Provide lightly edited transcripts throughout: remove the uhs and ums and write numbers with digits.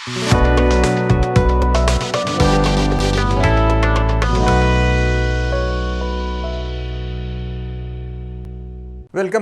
Welcome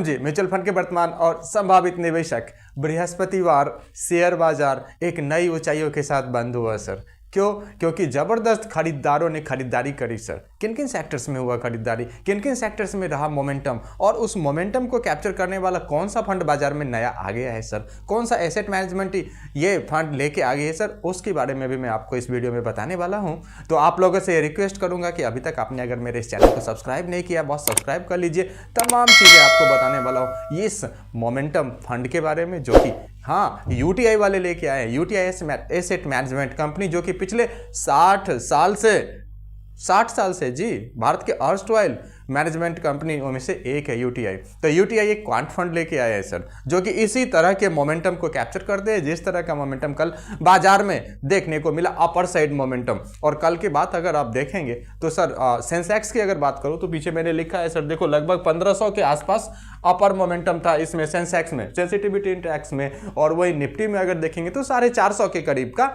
जी। Mutual fund के वर्तमान और संभावित निवेशक, बृहस्पतिवार शेयर बाजार एक नई ऊंचाइयों के साथ बंद हुआ सर। क्यों? क्योंकि जबरदस्त खरीदारों ने खरीदारी करी सर। किन किन सेक्टर्स में हुआ खरीदारी, किन किन सेक्टर्स में रहा मोमेंटम, और उस मोमेंटम को कैप्चर करने वाला कौन सा फंड बाजार में नया आ गया है सर, कौन सा एसेट मैनेजमेंट ये फंड लेके आ गया है सर, उसके बारे में भी मैं आपको इस वीडियो में बताने वाला हूं। तो आप लोगों से रिक्वेस्ट करूंगा कि अभी तक आपने अगर मेरे इस चैनल को सब्सक्राइब नहीं किया, बस सब्सक्राइब कर लीजिए। तमाम चीज़ें आपको बताने वाला हूँ इस मोमेंटम फंड के बारे में, जो कि हाँ यूटीआई वाले लेके आए हैं। यूटीआई एसेट मैनेजमेंट कंपनी, जो कि पिछले 60 साल से जी भारत के अर्स्टवाइल मैनेजमेंट कंपनियों में से एक है यूटीआई। तो यूटीआई एक क्वांट फंड लेके आया है सर, जो कि इसी तरह के मोमेंटम को कैप्चर करते हैं जिस तरह का मोमेंटम कल बाजार में देखने को मिला, अपर साइड मोमेंटम। और कल की बात अगर आप देखेंगे तो सर सेंसेक्स की अगर बात करूं तो पीछे मैंने लिखा है सर, देखो लगभग 1500 के आसपास अपर मोमेंटम था इसमें, सेंसेक्स में, सेंसिटिविटी इंडेक्स में। और वही निफ्टी में अगर देखेंगे तो 450 के करीब का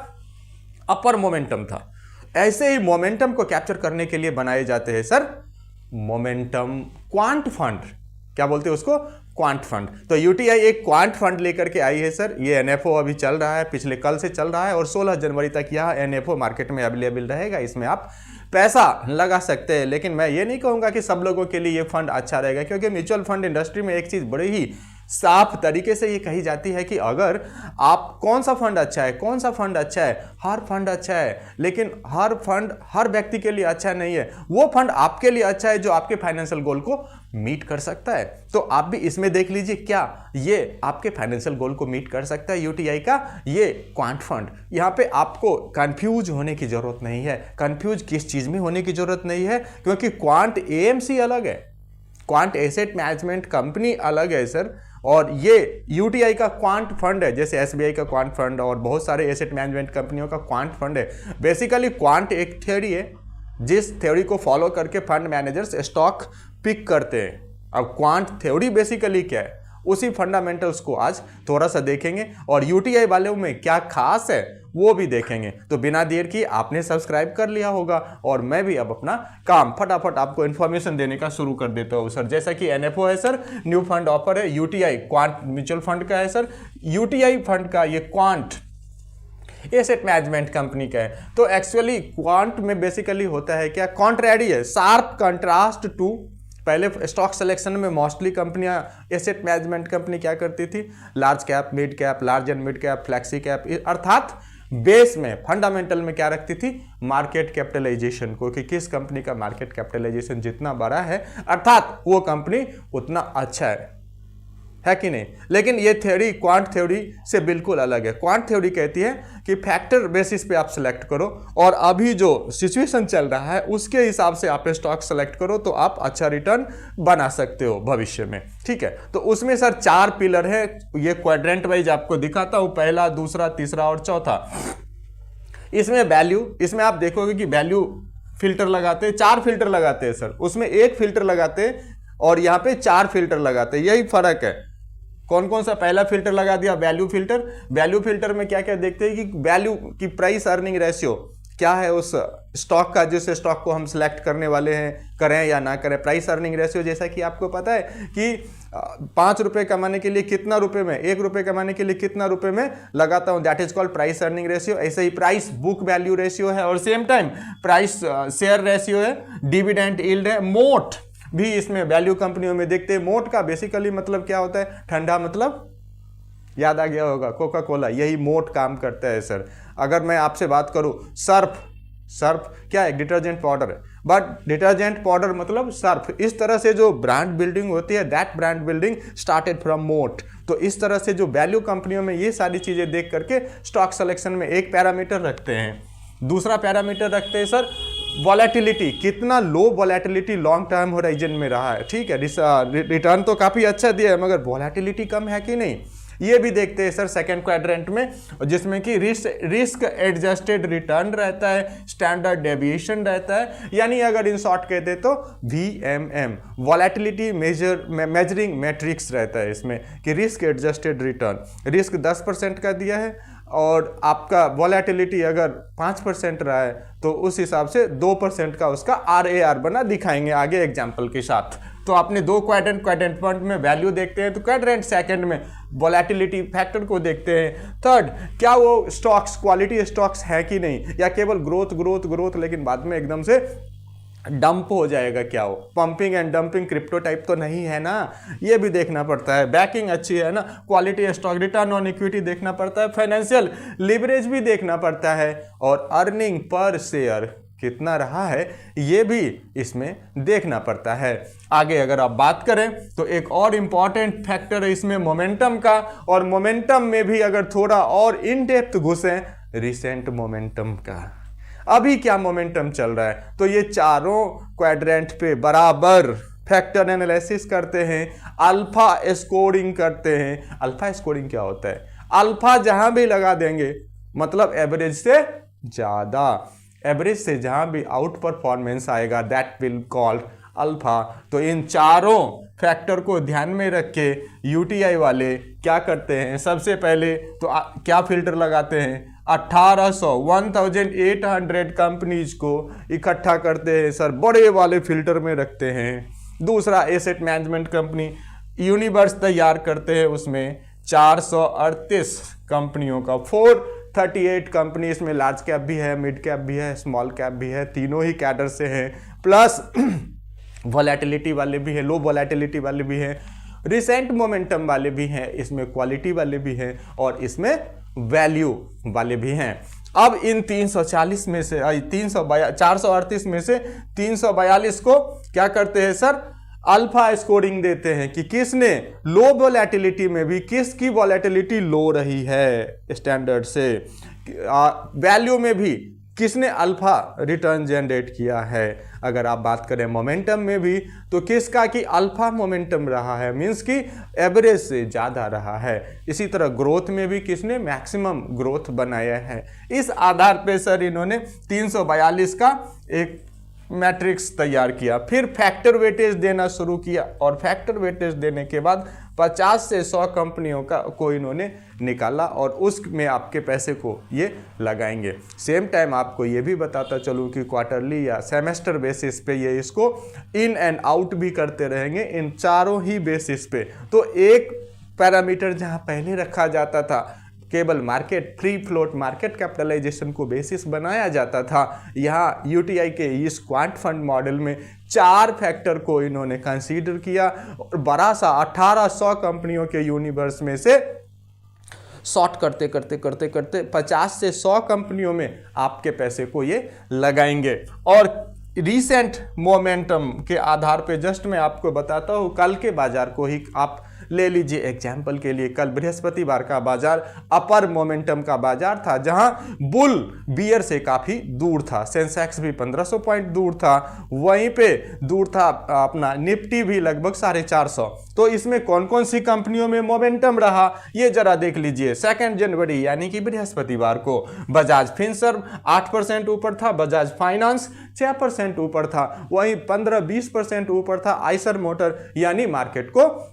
अपर मोमेंटम था। ऐसे ही मोमेंटम को कैप्चर करने के लिए बनाए जाते हैं सर मोमेंटम क्वांट फंड। क्या बोलते हैं उसको? Quant fund. तो यूटीआई एक क्वांट फंड लेकर के आई है सर। ये एनएफओ अभी चल रहा है, पिछले कल से चल रहा है, और 16 जनवरी तक यह एनएफओ मार्केट में अवेलेबल रहेगा। इसमें आप पैसा लगा सकते हैं। लेकिन मैं ये नहीं कहूँगा कि सब लोगों के लिए ये फंड अच्छा रहेगा, क्योंकि म्यूचुअल फंड इंडस्ट्री में एक चीज़ बड़ी ही साफ तरीके से ये कही जाती है कि अगर आप कौन सा फंड अच्छा है, कौन सा फंड अच्छा है, हर फंड अच्छा है, लेकिन हर फंड हर व्यक्ति के लिए अच्छा नहीं है। वो फंड आपके लिए अच्छा है जो आपके फाइनेंशियल गोल को मीट कर सकता है। तो आप भी इसमें देख लीजिए, क्या ये आपके फाइनेंशियल गोल को मीट कर सकता है यूटीआई का ये क्वांट फंड। यहाँ पे आपको कंफ्यूज होने की जरूरत नहीं है। कंफ्यूज किस चीज में होने की जरूरत नहीं है, क्योंकि क्वांट एएमसी अलग है, क्वांट एसेट मैनेजमेंट कंपनी अलग है सर, और ये यूटीआई का क्वांट फंड है, जैसे एसबीआई का क्वांट फंड और बहुत सारे एसेट मैनेजमेंट कंपनियों का क्वांट फंड है। बेसिकली क्वांट एक थ्योरी है जिस थ्योरी को फॉलो करके फंड मैनेजर्स स्टॉक पिक करते हैं। अब क्वांट थ्योरी बेसिकली क्या है, उसी फंडामेंटल्स को आज थोड़ा सा देखेंगे, और यूटीआई वालों में क्या खास है वो भी देखेंगे। तो बिना देर की आपने सब्सक्राइब कर लिया होगा, और मैं भी अब अपना काम फटाफट आपको इन्फॉर्मेशन देने का शुरू कर देता हूँ सर। जैसा कि एनएफओ है सर, न्यू फंड ऑफर है, यूटीआई क्वांट म्यूचुअल फंड का है सर, यूटीआई फंड का ये क्वांट एसेट मैनेजमेंट कंपनी का है। तो एक्चुअली क्वांट में बेसिकली होता है क्या, कॉन्ट्रैरी है, शार्प कंट्रास्ट टू पहले स्टॉक सिलेक्शन में मोस्टली कंपनियां एसेट मैनेजमेंट कंपनी क्या करती थी, large cap, mid cap, large and mid cap, flexi cap, अर्थात बेस में फंडामेंटल में क्या रखती थी, मार्केट कैपिटलाइजेशन को, कि किस कंपनी का मार्केट कैपिटलाइजेशन जितना बड़ा है अर्थात वो कंपनी उतना अच्छा है कि नहीं। लेकिन ये थ्योरी क्वांट थ्योरी से बिल्कुल अलग है। क्वांट थ्योरी कहती है कि फैक्टर बेसिस पे आप सिलेक्ट करो, और अभी जो सिचुएशन चल रहा है उसके हिसाब से आप स्टॉक सेलेक्ट करो, तो आप अच्छा रिटर्न बना सकते हो भविष्य में। ठीक है, तो उसमें सर 4 पिलर है, ये क्वाड्रेंट वाइज आपको दिखाता हूं, पहला, दूसरा, तीसरा और चौथा। इसमें वैल्यू, इसमें आप देखोगे कि वैल्यू फिल्टर लगाते हैं, 4 फिल्टर लगाते हैं सर, उसमें 1 फिल्टर लगाते हैं और यहाँ पे 4 फिल्टर लगाते हैं, यही फर्क है। कौन कौन सा? पहला फिल्टर लगा दिया वैल्यू फिल्टर। वैल्यू फिल्टर में क्या क्या देखते हैं कि वैल्यू की प्राइस अर्निंग रेशियो क्या है उस स्टॉक का, जिस स्टॉक को हम सिलेक्ट करने वाले हैं, करें या ना करें। प्राइस अर्निंग रेशियो जैसा कि आपको पता है कि 5 रुपये कमाने के लिए कितना रुपए में, 1 रुपये कमाने के लिए कितना रुपए में लगाता हूं, that is called price earning ratio. ऐसे ही प्राइस बुक वैल्यू रेशियो है, और same time price share ratio है, डिविडेंड यील्ड है, मोट भी इसमें वैल्यू कंपनियों में देखते हैं। मोट का बेसिकली मतलब क्या होता है, ठंडा, मतलब याद आ गया होगा कोका कोला, यही मोट काम करता है सर। अगर मैं आपसे बात करूं सर्फ क्या है, डिटर्जेंट पाउडर है, बट डिटर्जेंट पाउडर मतलब सर्फ। इस तरह से जो ब्रांड बिल्डिंग होती है, that brand building started from मोट। तो इस तरह से जो वैल्यू कंपनियों में ये सारी चीजें देख करके स्टॉक सिलेक्शन में एक पैरामीटर रखते हैं। दूसरा पैरामीटर रखते हैं सर वॉलेटिलिटी, कितना लो वॉलेटिलिटी लॉन्ग टर्म होराइजन में रहा है। ठीक है, रिटर्न तो काफी अच्छा दिया है, मगर वॉलेटिलिटी कम है कि नहीं, ये भी देखते हैं सर सेकेंड क्वाड्रेंट में, जिसमें कि रिस्क एडजस्टेड रिटर्न रहता है, स्टैंडर्ड डेविएशन रहता है, यानी अगर इन शॉर्ट कहते तो VMM वॉलेटिलिटी मेजरिंग मैट्रिक्स रहता है इसमें, कि रिस्क एडजस्टेड रिटर्न। रिस्क 10% का दिया है और आपका वॉलेटिलिटी अगर 5% रहा है तो उस हिसाब से 2% का उसका RAR बना दिखाएंगे आगे एग्जाम्पल के साथ। तो आपने दो क्वाड्रेंट फंड में वैल्यू देखते हैं तो क्वाड्रेंट सेकंड में वॉलेटिलिटी फैक्टर को देखते हैं। थर्ड, क्या वो स्टॉक्स क्वालिटी स्टॉक्स है कि नहीं, या केवल ग्रोथ लेकिन बाद में एकदम से डंप हो जाएगा, क्या हो pumping and dumping crypto type तो नहीं है ना, ये भी देखना पड़ता है। बैकिंग अच्छी है ना, quality stock, return on equity देखना पड़ता है, फाइनेंशियल लिवरेज भी देखना पड़ता है, और अर्निंग पर शेयर कितना रहा है ये भी इसमें देखना पड़ता है। आगे अगर आप बात करें तो एक और इम्पॉर्टेंट फैक्टर है इसमें मोमेंटम का, और मोमेंटम में भी अगर थोड़ा और इन डेप्थ घुसें रिसेंट मोमेंटम का, अभी क्या मोमेंटम चल रहा है, तो ये चारों क्वाड्रेंट पे बराबर फैक्टर एनालिसिस करते हैं, अल्फा स्कोरिंग करते हैं। अल्फा स्कोरिंग क्या होता है, अल्फा जहां भी लगा देंगे मतलब एवरेज से ज्यादा, एवरेज से जहां भी आउट परफॉर्मेंस आएगा दैट विल कॉल्ड अल्फा। तो इन चारों फैक्टर को ध्यान में रख के यूटीआई वाले क्या करते हैं, सबसे पहले तो क्या फिल्टर लगाते हैं, 1800 कंपनीज को इकट्ठा करते हैं सर, बड़े वाले फिल्टर में रखते हैं। दूसरा एसेट मैनेजमेंट कंपनी यूनिवर्स तैयार करते हैं, उसमें 438 कंपनियों का 438 कंपनी, इसमें लार्ज कैप भी है, मिड कैप भी है, स्मॉल कैप भी है, तीनों ही कैडर से हैं, प्लस वॉलेटिलिटी वाले भी हैं, लो वॉलेटिलिटी वाले भी हैं, रिसेंट मोमेंटम वाले भी हैं, इसमें क्वालिटी वाले भी हैं, और इसमें वैल्यू वाले भी हैं। अब इन 340 में से 438 में से 342 को क्या करते हैं सर, अल्फा स्कोरिंग देते हैं कि किसने लो वॉलेटिलिटी में भी किसकी वॉलेटिलिटी लो रही है स्टैंडर्ड से, वैल्यू में भी किसने अल्फा रिटर्न जनरेट किया है। अगर आप बात करें मोमेंटम में भी तो किसका कि अल्फा मोमेंटम रहा है, मींस कि एवरेज से ज़्यादा रहा है। इसी तरह ग्रोथ में भी किसने मैक्सिमम ग्रोथ बनाया है। इस आधार पे सर इन्होंने 342 का एक मैट्रिक्स तैयार किया, फिर फैक्टर वेटेज देना शुरू किया, और फैक्टर वेटेज देने के बाद 50 से 100 कंपनियों को इन्होंने निकाला, और उसमें आपके पैसे को ये लगाएंगे। सेम टाइम आपको ये भी बताता चलूँ कि क्वार्टरली या सेमेस्टर बेसिस पे ये इसको इन एंड आउट भी करते रहेंगे, इन चारों ही बेसिस पे। तो एक पैरामीटर जहाँ पहले रखा जाता था केवल market free float market capitalization को बेसिस बनाया जाता था, यहाँ यूटीआई के इस क्वांट फंड मॉडल में 4 फैक्टर को इन्होंने कंसीडर किया, और बड़ा सा 1800 कंपनियों के यूनिवर्स में से शॉर्ट करते करते 50 से 100 कंपनियों में आपके पैसे को ये लगाएंगे। और रीसेंट मोमेंटम के आधार पे जस्ट मैं आपको बताता हूँ, कल के बाजार को ही आप ले लीजिए एग्जाम्पल के लिए। कल बृहस्पतिवार का बाजार अपर मोमेंटम का बाजार था, जहां बुल बियर से काफी दूर था, सेंसेक्स भी 1500 पॉइंट दूर था, वहीं पे दूर था अपना निफ्टी भी लगभग 450। तो इसमें कौन कौन सी कंपनियों में मोमेंटम रहा ये जरा देख लीजिए। 2 जनवरी यानी कि बृहस्पतिवार को बजाज फिनसर्व 8% ऊपर था, बजाज फाइनेंस 6% ऊपर था, वहीं 15-20% ऊपर था आइसर मोटर, यानी मार्केट को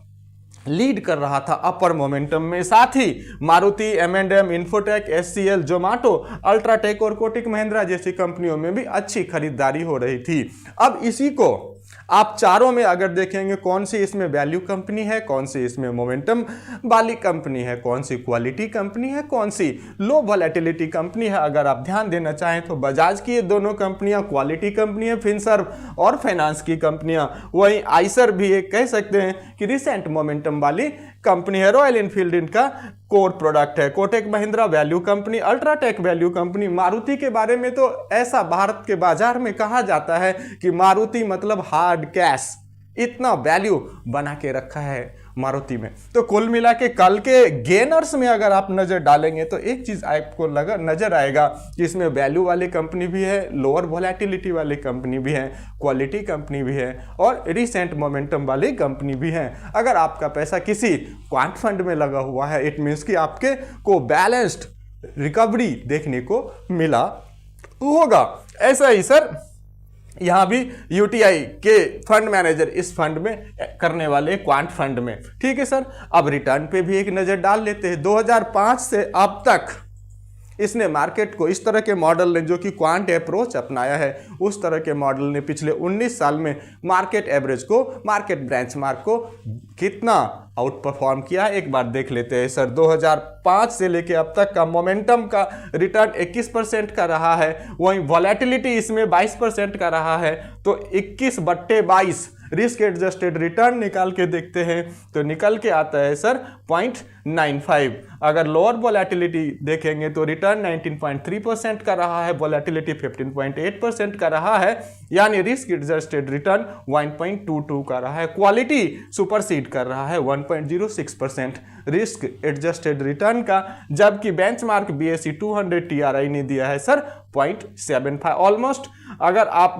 लीड कर रहा था अपर मोमेंटम में। साथ ही मारुति, M&M, इन्फोटेक, SCL, जोमाटो, अल्ट्राटेक और कोटक महिंद्रा जैसी कंपनियों में भी अच्छी खरीदारी हो रही थी। अब इसी को आप चारों में अगर देखेंगे कौन सी इसमें वैल्यू कंपनी है, कौन सी इसमें मोमेंटम वाली कंपनी है, कौन सी क्वालिटी कंपनी है, कौन सी लो वॉलेटिलिटी कंपनी है, अगर आप ध्यान देना चाहें तो बजाज की ये दोनों कंपनियां क्वालिटी कंपनी है, फिनसर्व और फाइनेंस की कंपनियां, वहीं आइसर भी एक कह सकते हैं कि रिसेंट मोमेंटम वाली कंपनी है, रॉयल एनफील्ड इनका कोर प्रोडक्ट है, Kotak Mahindra value company, UltraTech value company. Maruti के बारे में तो ऐसा भारत के बाजार में कहा जाता है कि मारुति मतलब हार्ड कैश, इतना वैल्यू बना के रखा है मारुति में। तो कुल मिला के कल के गेनर्स में अगर आप नजर डालेंगे तो एक चीज आपको नजर आएगा कि इसमें वैल्यू वाली कंपनी भी है, लोअर वॉलेटिलिटी वाली कंपनी भी है, क्वालिटी कंपनी भी है, और रिसेंट मोमेंटम वाली कंपनी भी है। अगर आपका पैसा किसी क्वांट फंड में लगा हुआ है, इट मीन्स कि आपके को बैलेंस्ड रिकवरी देखने को मिला होगा। ऐसा ही सर यहाँ भी यूटीआई के फंड मैनेजर इस फंड में करने वाले क्वांट फंड में। ठीक है सर, अब रिटर्न पे भी एक नज़र डाल लेते हैं। 2005 से अब तक इसने मार्केट को इस तरह के मॉडल ने जो कि क्वांट अप्रोच अपनाया है, उस तरह के मॉडल ने पिछले 19 साल में मार्केट एवरेज को, मार्केट बेंचमार्क को कितना आउट परफॉर्म किया है एक बार देख लेते हैं सर। 2005 से लेके अब तक का मोमेंटम का रिटर्न 21% का रहा है, वहीं वॉलेटिलिटी इसमें 22% का रहा है। तो 21/22 रिस्क एडजस्टेड रिटर्न निकाल के देखते हैं तो निकल के आता है सर 0.95। अगर लोअर वॉलेटिलिटी देखेंगे तो रिटर्न 19.3% का रहा है, वॉलेटिलिटी 15.8% का रहा है, यानी रिस्क एडजस्टेड रिटर्न 1.22 का रहा है। क्वालिटी सुपरसीड कर रहा है 1.06% रिस्क एडजस्टेड रिटर्न का, जबकि बेंचमार्क BSE 200 TRI ने दिया है सर 0.75। ऑलमोस्ट अगर आप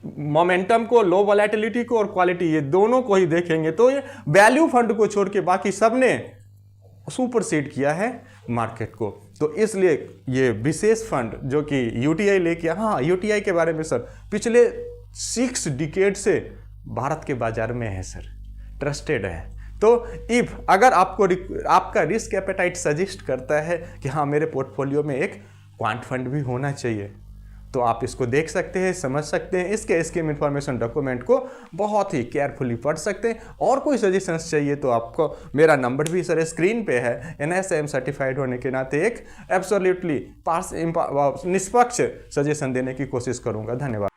मोमेंटम को, लो वॉलेटिलिटी को और क्वालिटी, ये दोनों को ही देखेंगे तो ये वैल्यू फंड को छोड़ के बाकी सब ने सुपरसीड किया है मार्केट को। तो इसलिए ये विशेष फंड जो कि UTI लेके, हाँ UTI के बारे में सर पिछले 6 डिकेड से भारत के बाजार में है सर, ट्रस्टेड है। तो इफ अगर आपका रिस्क एपेटाइट सजेस्ट करता है कि हाँ मेरे पोर्टफोलियो में एक क्वांट फंड भी होना चाहिए, तो आप इसको देख सकते हैं, समझ सकते हैं, इसके स्कीम इंफॉर्मेशन डॉक्यूमेंट को बहुत ही केयरफुली पढ़ सकते हैं। और कोई सजेशंस चाहिए तो आपको मेरा नंबर भी सर स्क्रीन पे है। NISM सर्टिफाइड होने के नाते एक एब्सोल्युटली निष्पक्ष सजेशन देने की कोशिश करूंगा। धन्यवाद।